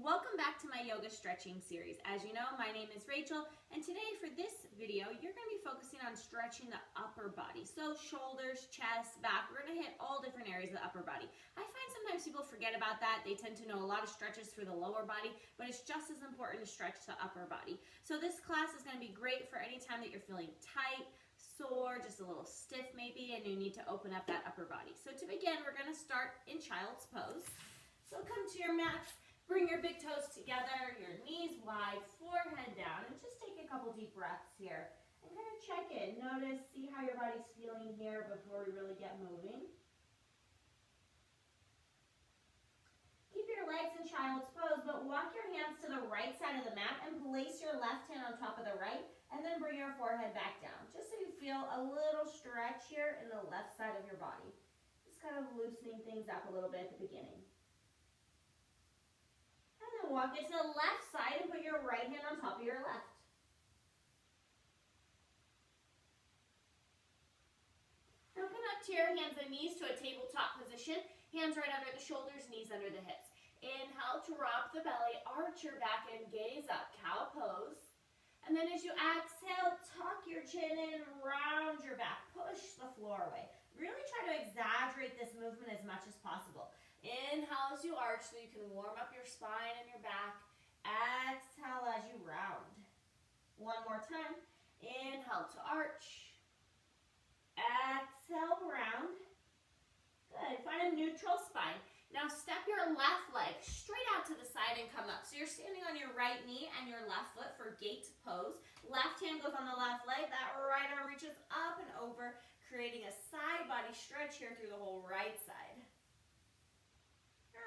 Welcome back to my yoga stretching series. As you know, my name is Rachel, and today for this video, you're going to be focusing on stretching the upper body. So shoulders, chest, back, we're going to hit all different areas of the upper body. I find sometimes people forget about that. They tend to know a lot of stretches for the lower body, but it's just as important to stretch the upper body. So this class is going to be great for any time that you're feeling tight, sore, just a little stiff maybe, and you need to open up that upper body. So to begin, we're going to start in child's pose. So come to your mat. Bring your big toes together, your knees wide, forehead down, and just take a couple deep breaths here. And kind of check in. Notice, see how your body's feeling here before we really get moving. Keep your legs in child's pose, but walk your hands to the right side of the mat and place your left hand on top of the right, and then bring your forehead back down, just so you feel a little stretch here in the left side of your body. Just kind of loosening things up a little bit at the beginning. And then walk it to the left side and put your right hand on top of your left. Now come up to your hands and knees to a tabletop position. Hands right under the shoulders, knees under the hips. Inhale, drop the belly, arch your back and gaze up, cow pose. And then as you exhale, tuck your chin in, round your back, push the floor away. Really try to exaggerate this movement as much as possible. Inhale as you arch so you can warm up your spine and your back. Exhale as you round. One more time. Inhale to arch. Exhale, round. Good. Find a neutral spine. Now step your left leg straight out to the side and come up. So you're standing on your right knee and your left foot for gate pose. Left hand goes on the left leg. That right arm reaches up and over, creating a side body stretch here through the whole right side.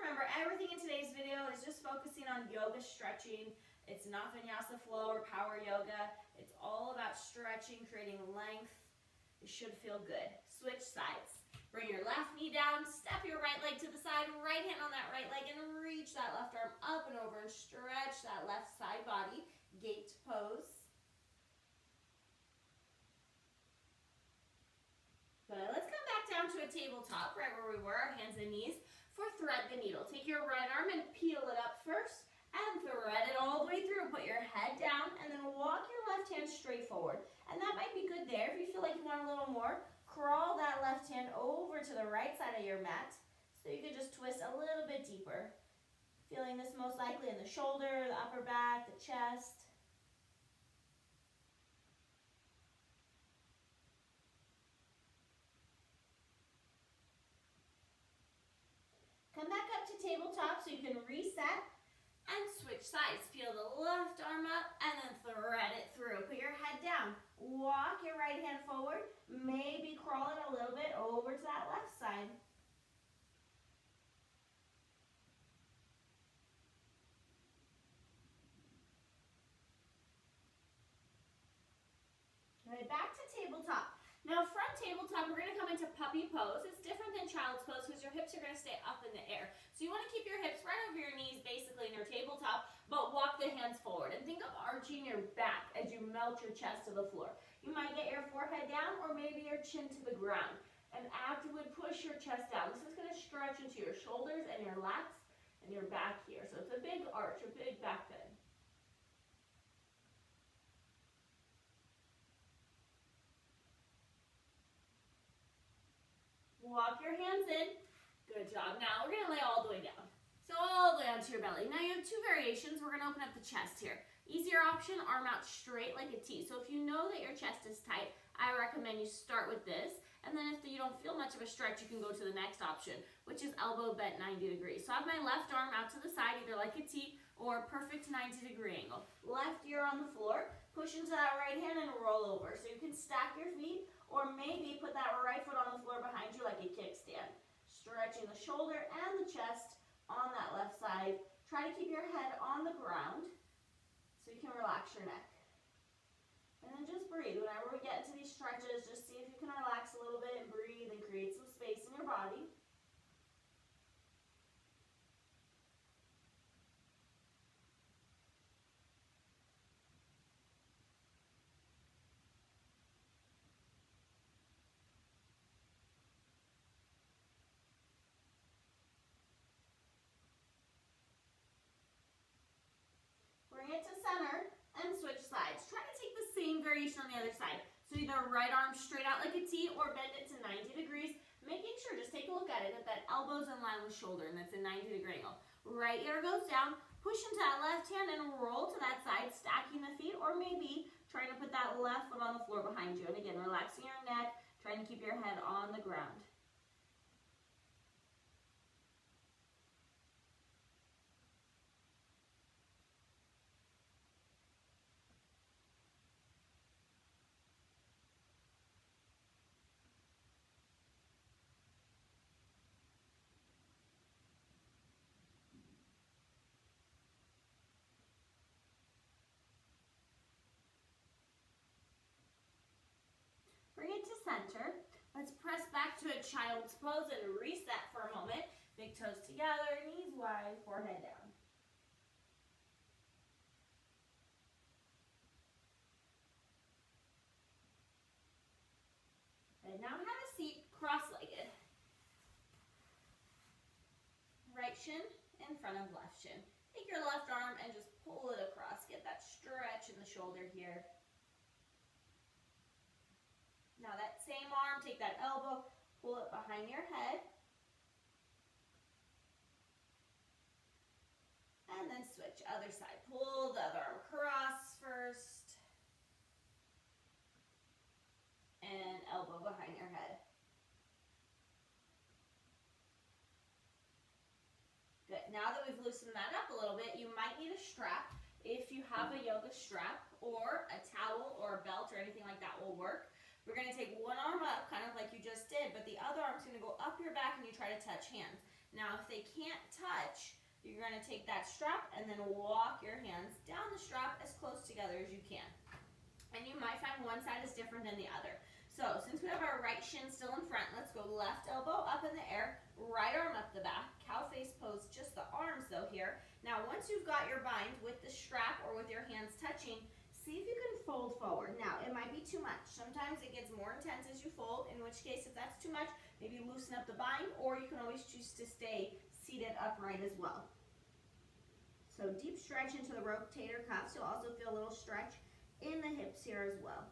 Remember, everything in today's video is just focusing on yoga stretching. It's not vinyasa flow or power yoga. It's all about stretching, creating length. It should feel good. Switch sides. Bring your left knee down, step your right leg to the side, right hand on that right leg, and reach that left arm up and over and stretch that left side body. Gate pose. Good. Let's come back down to a tabletop, right where we were, our hands and knees. For thread the needle, take your right arm and peel it up first and thread it all the way through. Put your head down and then walk your left hand straight forward. And that might be good there. If you feel like you want a little more, crawl that left hand over to the right side of your mat so you can just twist a little bit deeper. Feeling this most likely in the shoulder, the upper back, the chest. Come back up to tabletop so you can reset and switch sides. Peel the left arm up and then thread it through. Put your head down. Walk your right hand forward. Maybe crawl it a little bit over to that left side. Right, back to tabletop. Now front tabletop, we're going to come into puppy pose. It's different than child's pose because your hips are going to stay up in the air. So you want to keep your hips right over your knees basically in your tabletop, but walk the hands forward. And think of arching your back as you melt your chest to the floor. You might get your forehead down or maybe your chin to the ground. And actively push your chest down. This is going to stretch into your shoulders and your lats and your back here. So it's a big arch, a big back bend. Walk your hands in. Good job. Now we're going to lay all the way down. So all the way onto your belly. Now you have two variations. We're going to open up the chest here. Easier option, arm out straight like a T. So if you know that your chest is tight, I recommend you start with this. And then if you don't feel much of a stretch, you can go to the next option, which is elbow bent 90 degrees. So I have my left arm out to the side, either like a T or perfect 90-degree angle. Left ear on the floor. Push into that right hand and roll over. So you can stack your feet or maybe put that right foot on the floor behind you like a kickstand. Stretching the shoulder and the chest on that left side. Try to keep your head on the ground so you can relax your neck. And then just breathe. Whenever we get into these stretches, just see if you can relax a little bit and breathe and create some space in your body. variation on the other side. So either right arm straight out like a T or bend it to 90 degrees, making sure, just take a look at it, that elbow's in line with shoulder and that's a 90-degree angle. Right ear goes down, push into that left hand and roll to that side, stacking the feet, or maybe trying to put that left foot on the floor behind you. And again, relaxing your neck, trying to keep your head on the ground. Bring it to center. Let's press back to a child's pose and reset for a moment. Big toes together, knees wide, forehead down. And now have a seat cross-legged. Right shin in front of left shin. Take your left arm and just pull it across. Get that stretch in the shoulder here. Now that same arm, take that elbow, pull it behind your head. And then switch, other side. Pull the other arm across first. And elbow behind your head. Good. Now that we've loosened that up a little bit, you might need a strap. If you have a yoga strap or a towel or a belt or anything like that will work. We're going to take one arm up, kind of like you just did, but the other arm's going to go up your back and you try to touch hands. Now, if they can't touch, you're going to take that strap and then walk your hands down the strap as close together as you can. And you might find one side is different than the other. So, since we have our right shin still in front, let's go left elbow up in the air, right arm up the back, cow face pose, just the arms though here. Now, once you've got your bind with the strap or with your hands touching, see if you can fold forward. Now, it might be too much. Sometimes it gets more intense as you fold, in which case, if that's too much, maybe loosen up the bind, or you can always choose to stay seated upright as well. So deep stretch into the rotator cuffs. You'll also feel a little stretch in the hips here as well.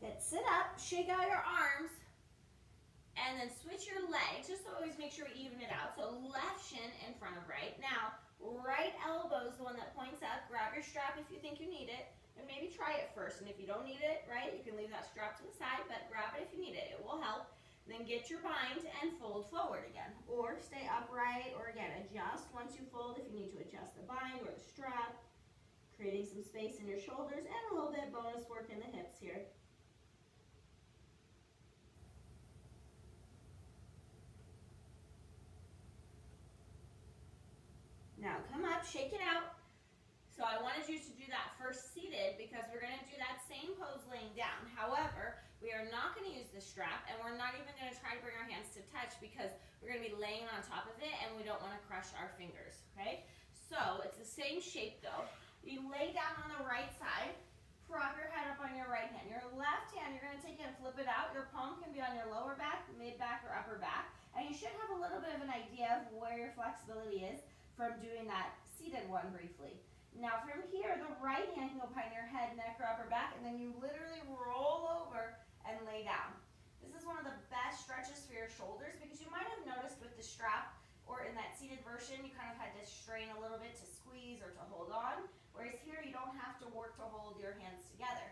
Then sit up, shake out your arms, and then switch your legs, just to always make sure we even it out. So left shin in front of right. Now, right elbow is the one that points up. Grab your strap if you think you need it, and maybe try it first. And if you don't need it, right, you can leave that strap to the side, but grab it if you need it. It will help. Then get your bind and fold forward again. Or stay upright, or again, adjust once you fold if you need to adjust the bind or the strap, creating some space in your shoulders and a little bit bonus work in the hips here. Now come up, shake it out. So I wanted you to do that first seated because we're going to do that same pose laying down. However, we are not going to use the strap, and we're not even going to try to bring our hands to touch because we're going to be laying on top of it and we don't want to crush our fingers, okay? So it's the same shape though. You lay down on the right side, prop your head up on your right hand. Your left hand, you're going to take it and flip it out. Your palm can be on your lower back, mid back, or upper back. And you should have a little bit of an idea of where your flexibility is from doing that seated one briefly. Now from here, the right hand can go behind your head, neck, or upper back, and then you literally roll over and lay down. This is one of the best stretches for your shoulders because you might have noticed with the strap or in that seated version, you kind of had to strain a little bit to squeeze or to hold on, whereas here you don't have to work to hold your hands together.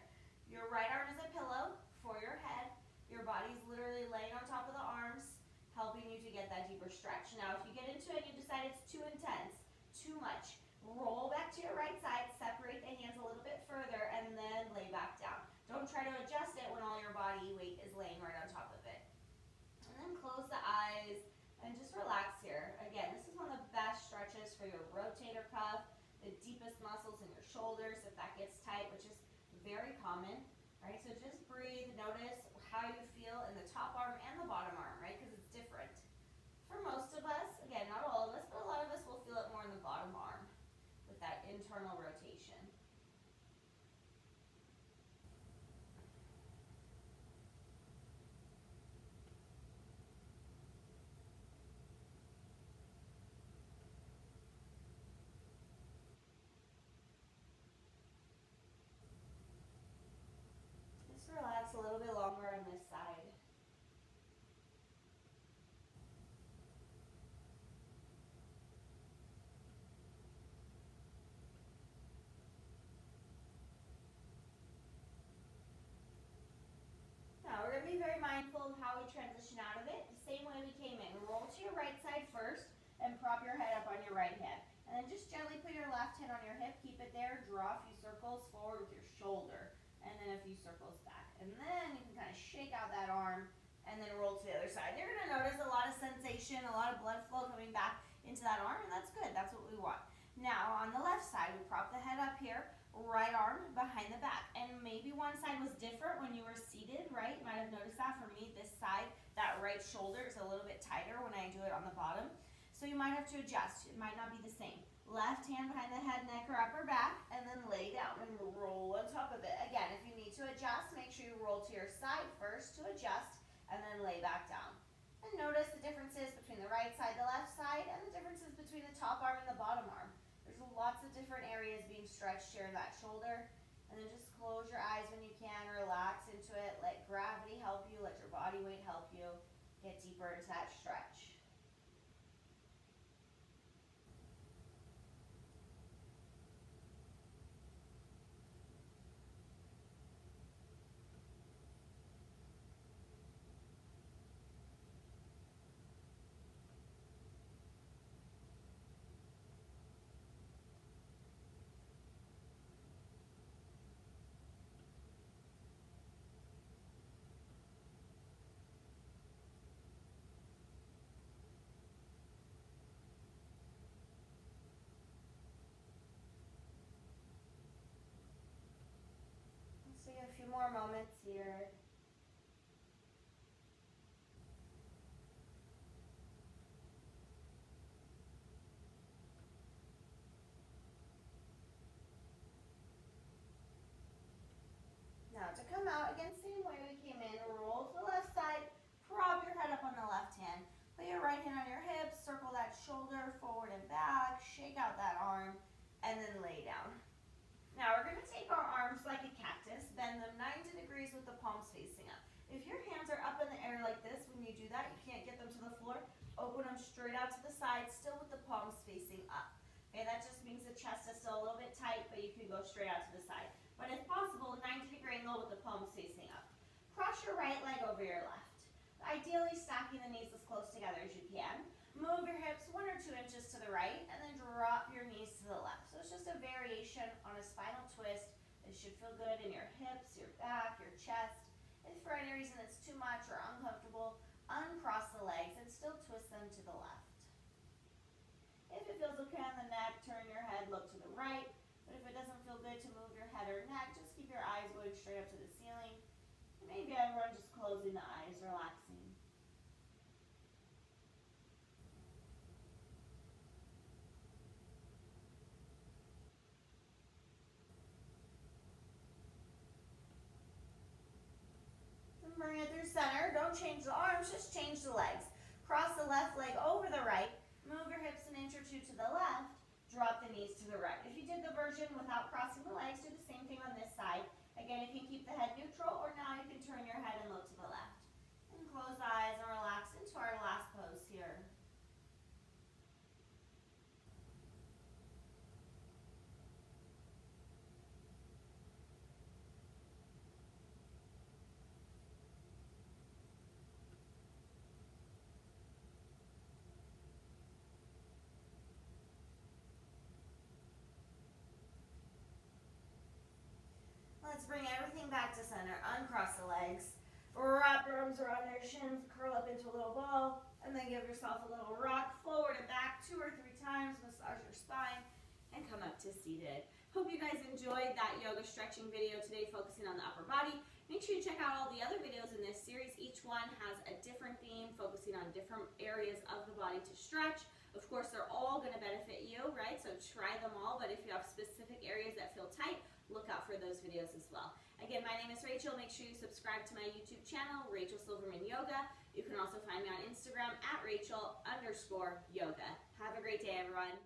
Your right arm is a pillow for your head. Your body's literally laying on top of the arms, helping you to get that deeper stretch. Now, if you get into it and you decide it's too intense, too much, roll back to your right side, separate the hands a little bit further, and then lay back down. Don't try to adjust it when all your body weight is laying right on top of it. And then close the eyes and just relax here. Again, this is one of the best stretches for your rotator cuff, the deepest muscles in your shoulders if that gets tight, which is very common, right? So just breathe, notice how you feel in the top arm and the bottom arm, right? Because it's different. For most of us, again, not all of us, but a lot of us will feel it more in the bottom arm with that internal rotation. keep it there, draw a few circles forward with your shoulder, and then a few circles back. And then you can kind of shake out that arm and then roll to the other side. You're going to notice a lot of sensation, a lot of blood flow coming back into that arm, and that's good. That's what we want. Now, on the left side, we prop the head up here, right arm behind the back. And maybe one side was different when you were seated, right? You might have noticed that. For me, this side, that right shoulder is a little bit tighter when I do it on the bottom. So you might have to adjust. It might not be the same. Left hand behind the head, neck, or upper back, and then lay down and roll on top of it. Again, if you need to adjust, make sure you roll to your side first to adjust, and then lay back down. And notice the differences between the right side, the left side, and the differences between the top arm and the bottom arm. There's lots of different areas being stretched here in that shoulder. And then just close your eyes when you can, relax into it, let gravity help you, let your body weight help you get deeper into that stretch. So you have a few more moments here. Now to come out, again, same way we came in, roll to the left side, prop your head up on the left hand, put your right hand on your hips, circle that shoulder forward and back, shake out that arm, and then lay down. Now we're going to take our arms like a cactus, bend them 90 degrees with the palms facing up. If your hands are up in the air like this, when you do that, you can't get them to the floor, open them straight out to the side, still with the palms facing up. Okay, that just means the chest is still a little bit tight, but you can go straight out to the side. But if possible, 90-degree angle with the palms facing up. Cross your right leg over your left. Ideally stacking the knees as close together as you can. Move your hips 1 or 2 inches to the right, and then drop your knees to the left. So it's just a variation on a spinal twist. It should feel good in your hips, your back, your chest. If for any reason it's too much or uncomfortable, uncross the legs and still twist them to the left. If it feels okay on the neck, turn your head, look to the right. But if it doesn't feel good to move your head or neck, just keep your eyes going straight up to the ceiling. And maybe everyone just closing the eyes, relaxing. Bring it through center. Don't change the arms, just change the legs. Cross the left leg over the right. Move your hips 1 inch or 2 to the left. Drop the knees to the right. If you did the version without crossing the legs, do the same thing on this side. Again, you can keep the head neutral, or now you can turn your head and look to the left. And close the eyes and relax into our last pose here. Let's bring everything back to center. Uncross the legs. Wrap your arms around your shins. Curl up into a little ball. And then give yourself a little rock forward and back 2 or 3 times. Massage your spine. And come up to seated. Hope you guys enjoyed that yoga stretching video today, focusing on the upper body. Make sure you check out all the other videos in this series. Each one has a different theme, focusing on different areas of the body to stretch. Of course, they're all going to benefit you, right? So try them all, but if you have specific areas that feel tight, look out for those videos as well. Again, my name is Rachel. Make sure you subscribe to my YouTube channel, Rachel Silverman Yoga. You can also find me on Instagram at Rachel_yoga. Have a great day, everyone.